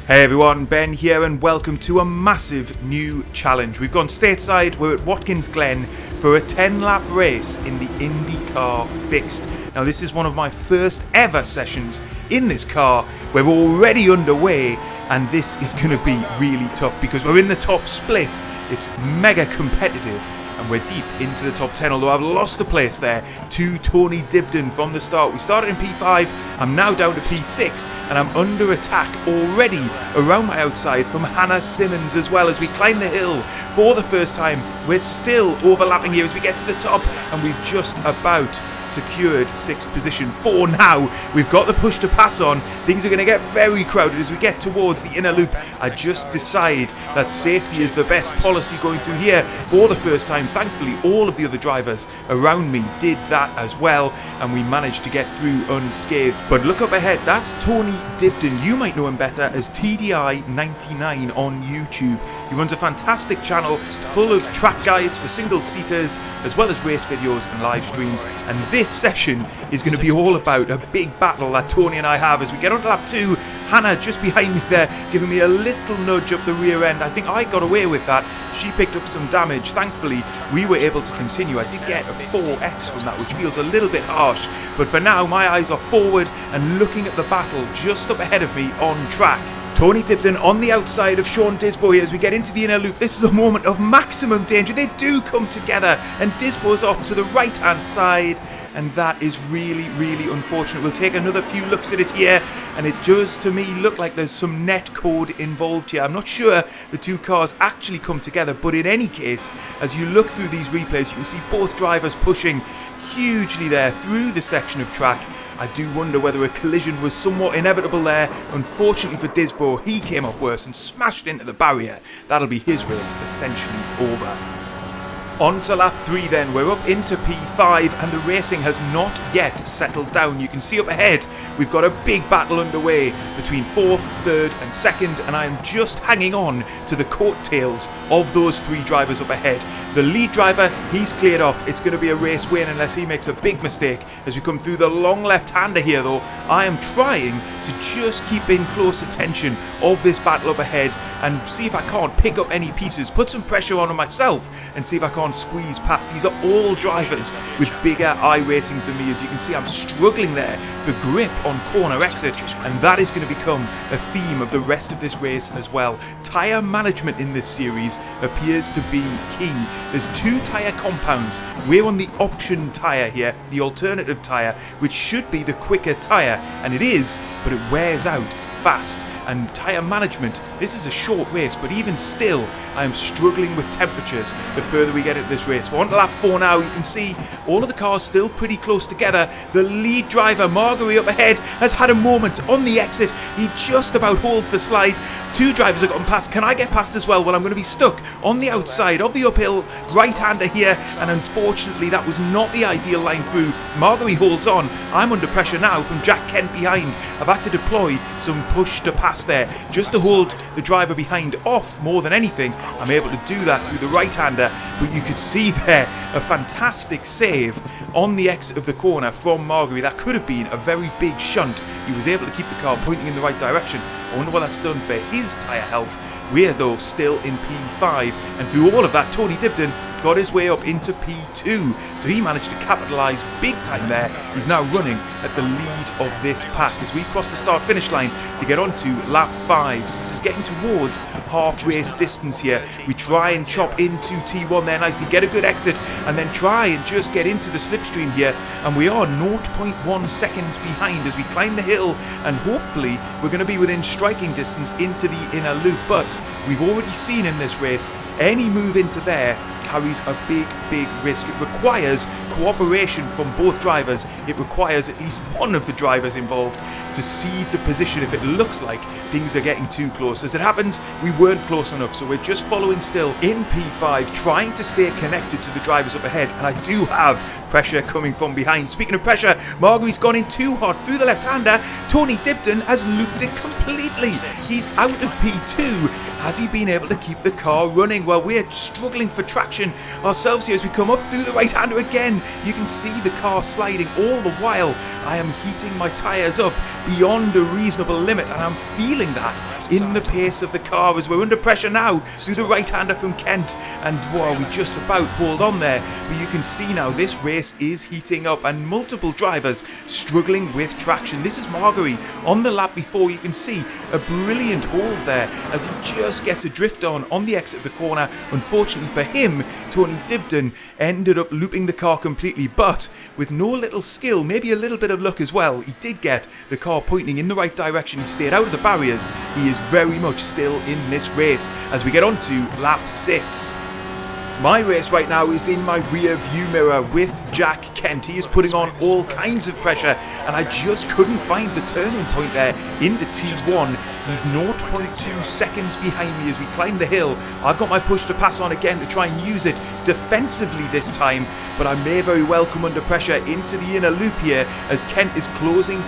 Hey everyone, Ben here and welcome to a massive new challenge. We've gone stateside, we're at Watkins Glen for a 10-lap race in the IndyCar Fixed. Now this is one of my first ever sessions in this car. We're already underway and this is going to be really tough because we're in the top split. It's mega competitive and we're deep into the top 10, although I've lost a place there to Tony Dibden from the start. We started in P5, I'm now down to P6 and I'm under attack already around my outside from Hannah Simmons as well as we climb the hill for the first time. We're still overlapping here as we get to the top and we've just about secured 6th position for now. We've got the push to pass on. Things are going to get very crowded as we get towards the inner loop. I just decide that safety is the best policy going through here for the first time. Thankfully all of the other drivers around me did that as well and we managed to get through unscathed. But look up ahead, that's Tony Dibden. You might know him better as TDI99 on YouTube. He runs a fantastic channel full of track guides for single seaters as well as race videos and live streams, and this session is going to be all about a big battle that Tony and I have as we get on to lap 2. Hannah just behind me there giving me a little nudge up the rear end. I think I got away with that. She picked up some damage. Thankfully we were able to continue. I did get a 4x from that, which feels a little bit harsh, but for now my eyes are forward and looking at the battle just up ahead of me on track. Tony Dibden on the outside of Sean Disbo here as we get into the inner loop. This is a moment of maximum danger. They do come together and Disbo's off to the right hand side and that is really unfortunate. We'll take another few looks at it here and it does to me look like there's some net code involved here. I'm not sure the two cars actually come together, but in any case as you look through these replays you can see both drivers pushing hugely there through the section of track. I do wonder whether a collision was somewhat inevitable there. Unfortunately for Disbo, he came off worse and smashed into the barrier. That'll be his race essentially over. On to lap 3 then, we're up into P5 and the racing has not yet settled down. You can see up ahead we've got a big battle underway between 4th, 3rd and 2nd and I am just hanging on to the coattails of those 3 drivers up ahead. The lead driver, he's cleared off. It's going to be a race win unless he makes a big mistake. As we come through the long left-hander here though, I am trying to just keep in close attention of this battle up ahead and see if I can't pick up any pieces, put some pressure on myself and see if I can't squeeze past. These are all drivers with bigger iRatings than me. As you can see I'm struggling there for grip on corner exit and that is going to become a theme of the rest of this race as well. Tyre management in this series appears to be key. There's 2 tyre compounds. We're on the option tyre here, the alternative tyre, which should be the quicker tyre, and it is, but it wears out fast. And tyre management, this is a short race, but even still I am struggling with temperatures the further we get into this race. We're on to lap 4 now. You can see all of the cars still pretty close together. The lead driver, Marguerite up ahead, has had a moment on the exit. He just about holds the slide. 2 drivers have gotten past. Can I get past as well? Well, I'm going to be stuck on the outside of the uphill right-hander here, and unfortunately that was not the ideal line through. Marguerite holds on. I'm under pressure now from Jack Kent behind. I've had to deploy some push to pass there just to hold the driver behind off more than anything. I'm able to do that through the right-hander, but you could see there a fantastic save on the exit of the corner from Marguerite. That could have been a very big shunt. He was able to keep the car pointing in the right direction. I wonder what that's done for his tyre health. We're though still in P5 and through all of that Tony Dibden got his way up into P2, so he managed to capitalise big time there. He's now running at the lead of this pack as we cross the start finish line to get onto lap 5. So this is getting towards half race distance here. We try and chop into T1 there nicely, get a good exit and then try and just get into the slipstream here, and we are 0.1 seconds behind as we climb the hill and hopefully we're going to be within striking distance into the inner loop. But we've already seen in this race any move into there carries a big risk. It requires cooperation from both drivers. It requires at least one of the drivers involved to cede the position if it looks like things are getting too close. As it happens, we weren't close enough, so we're just following still in P5, trying to stay connected to the drivers up ahead, and I do have pressure coming from behind. Speaking of pressure, Marguerite's gone in too hard through the left-hander. Tony Dibden has looped it completely. He's out of P2. Has he been able to keep the car running? Well, we're struggling for traction ourselves here as we come up through the right-hander again. You can see the car sliding all the while. I am heating my tyres up beyond a reasonable limit, and I'm feeling that in the pace of the car as we're under pressure now through the right-hander from Kent, and wow, we just about hold on there, but you can see now this race is heating up and multiple drivers struggling with traction. This is Margery on the lap before. You can see a brilliant hold there as he just gets a drift on the exit of the corner. Unfortunately for him, Tony Dibden ended up looping the car completely, but with no little skill, maybe a little bit of luck as well, he did get the car pointing in the right direction. He stayed out of the barriers. He is very much still in this race as we get on to lap 6. My race right now is in my rear view mirror with Jack Kent. He is putting on all kinds of pressure, and I just couldn't find the turning point there in the T1. He's 0.2 seconds behind me as we climb the hill. I've got my push to pass on again to try and use it defensively this time, but I may very well come under pressure into the inner loop here as Kent is closing.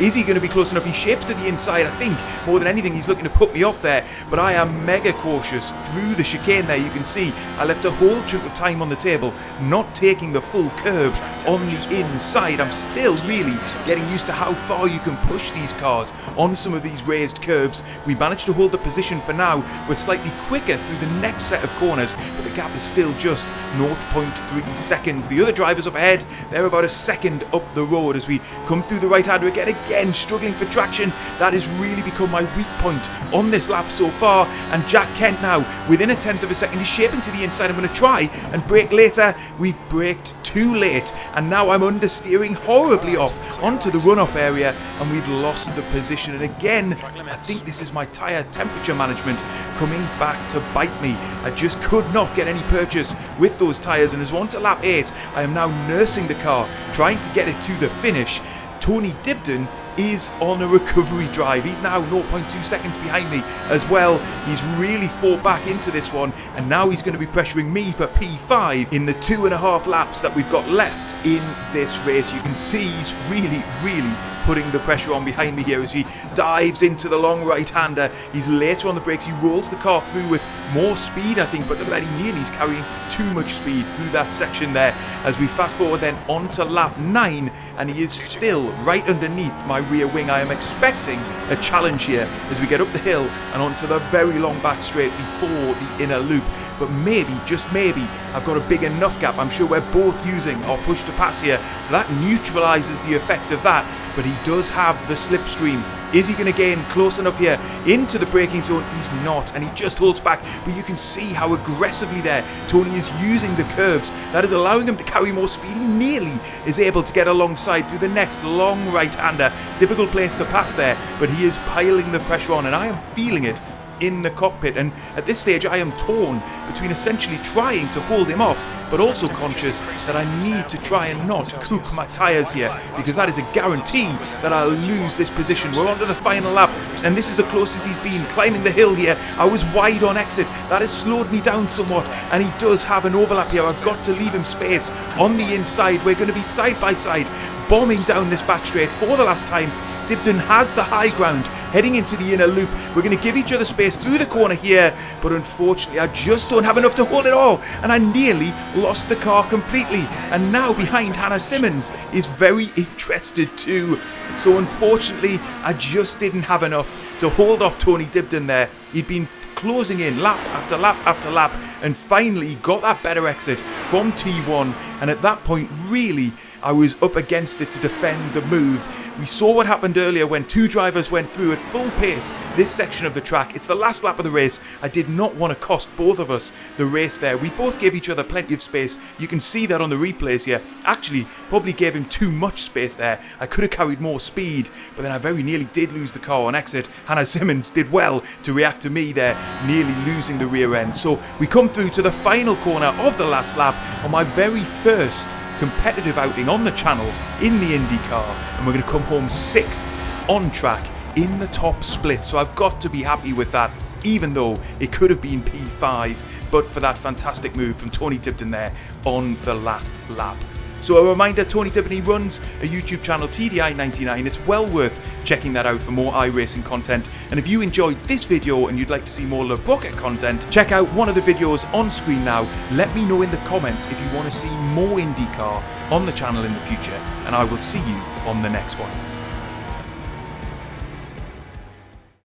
Is he going to be close enough? He shapes to the inside. I think more than anything he's looking to put me off there, but I am mega cautious through the chicane there. You can see I left a whole chunk of time on the table, not taking the full curb on the inside. I'm still really getting used to how far you can push these cars on some of these raised curbs. We managed to hold the position for now. We're slightly quicker through the next set of corners, but the gap is still just 0.3 seconds. The other drivers up ahead, they're about a second up the road as we come through the right-hander again, struggling for traction. That has really become my weak point on this lap so far, and Jack Kent now within a tenth of a second. He's shaping to the inside. I'm going to try and brake later. We've braked too late, and now I'm understeering horribly off onto the runoff area, and we've lost the position. And again, I think this is my tyre temperature management coming back to bite me. I just could not get any purchase with those tyres, and as we're on to lap 8, I am now nursing the car, trying to get it to the finish. Tony Dibden is on a recovery drive. He's now 0.2 seconds behind me as well. He's really fought back into this one, and now he's going to be pressuring me for P5 in the 2.5 laps that we've got left in this race. You can see he's really putting the pressure on behind me here as he dives into the long right-hander. He's later on the brakes. He rolls the car through with more speed, I think, but look at that, he nearly is carrying too much speed through that section there as we fast forward then onto lap 9, and he is still right underneath my rear wing. I am expecting a challenge here as we get up the hill and onto the very long back straight before the inner loop. But maybe, just maybe, I've got a big enough gap. I'm sure we're both using our push to pass here, so that neutralises the effect of that. But he does have the slipstream. Is he going to gain close enough here into the braking zone? He's not, and he just holds back. But you can see how aggressively there Tony is using the curbs. That is allowing him to carry more speed. He nearly is able to get alongside through the next long right-hander. Difficult place to pass there, but he is piling the pressure on, and I am feeling it in the cockpit. And at this stage I am torn between essentially trying to hold him off, but also conscious that I need to try and not cook my tyres here, because that is a guarantee that I'll lose this position. We're on to the final lap, and this is the closest he's been climbing the hill here. I was wide on exit. That has slowed me down somewhat, and he does have an overlap here. I've got to leave him space on the inside. We're going to be side by side, bombing down this back straight for the last time. Dibden has the high ground heading into the inner loop. We're going to give each other space through the corner here, but unfortunately I just don't have enough to hold it all, and I nearly lost the car completely. And now behind Hannah Simmons is very interested too. So unfortunately I just didn't have enough to hold off Tony Dibden there. He'd been closing in lap after lap after lap, and finally got that better exit from T1, and at that point really I was up against it to defend the move. We saw what happened earlier when two drivers went through at full pace this section of the track. It's the last lap of the race. I did not want to cost both of us the race there. We both gave each other plenty of space. You can see that on the replays here. Actually, probably gave him too much space there. I could have carried more speed, but then I very nearly did lose the car on exit. Hannah Simmons did well to react to me there, nearly losing the rear end. So we come through to the final corner of the last lap on my very first competitive outing on the channel in the IndyCar, and we're going to come home 6th on track in the top split. So I've got to be happy with that, even though it could have been P5 but for that fantastic move from Tony Dibden there on the last lap. So a reminder, Tony Dibden runs a YouTube channel, TDI99. It's well worth checking that out for more iRacing content. And if you enjoyed this video and you'd like to see more Broca content, check out one of the videos on screen now. Let me know in the comments if you want to see more IndyCar on the channel in the future, and I will see you on the next one.